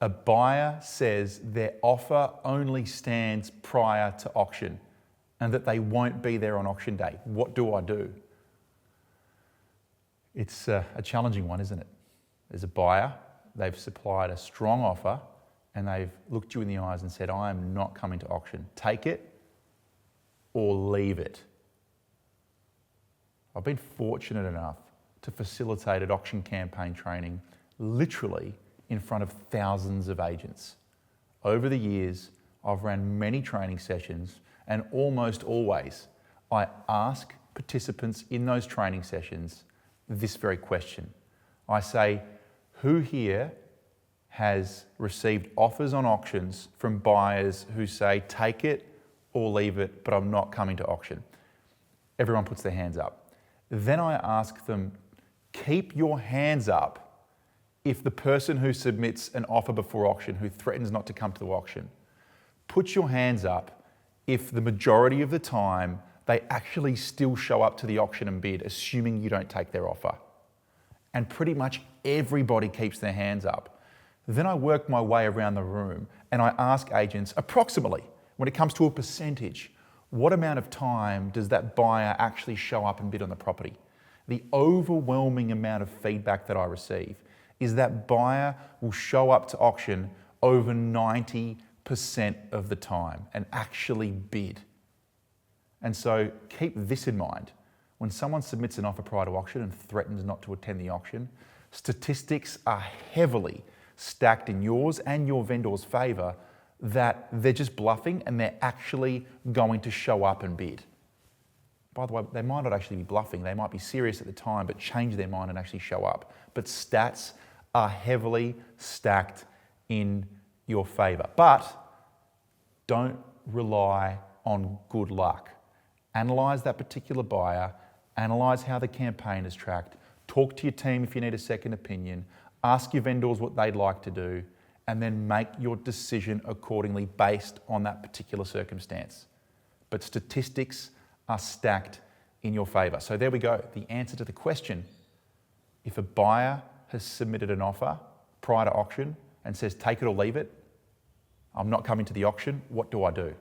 A buyer says their offer only stands prior to auction and that they won't be there on auction day. What do I do? It's a challenging one, isn't it? There's a buyer, they've supplied a strong offer and they've looked you in the eyes and said, I am not coming to auction. Take it or leave it. I've been fortunate enough to facilitate auction campaign training literally in front of thousands of agents. Over the years, I've ran many training sessions and almost always I ask participants in those training sessions this very question. I say, who here has received offers on auctions from buyers who say, take it or leave it, but I'm not coming to auction? Everyone puts their hands up. Then I ask them, keep your hands up if the person who submits an offer before auction, who threatens not to come to the auction. Put your hands up if the majority of the time they actually still show up to the auction and bid, assuming you don't take their offer. And pretty much everybody keeps their hands up. Then I work my way around the room and I ask agents, approximately, when it comes to a percentage, what amount of time does that buyer actually show up and bid on the property? The overwhelming amount of feedback that I receive is that buyer will show up to auction over 90% of the time and actually bid. And so keep this in mind. When someone submits an offer prior to auction and threatens not to attend the auction, statistics are heavily stacked in yours and your vendor's favour that they're just bluffing and they're actually going to show up and bid. By the way, they might not actually be bluffing. They might be serious at the time, but change their mind and actually show up. But stats are heavily stacked in your favour. But don't rely on good luck. Analyse that particular buyer, analyse how the campaign is tracked, talk to your team if you need a second opinion, ask your vendors what they'd like to do, and then make your decision accordingly based on that particular circumstance. But statistics are stacked in your favour. So there we go, the answer to the question. If a buyer has submitted an offer prior to auction and says take it or leave it, I'm not coming to the auction, what do I do?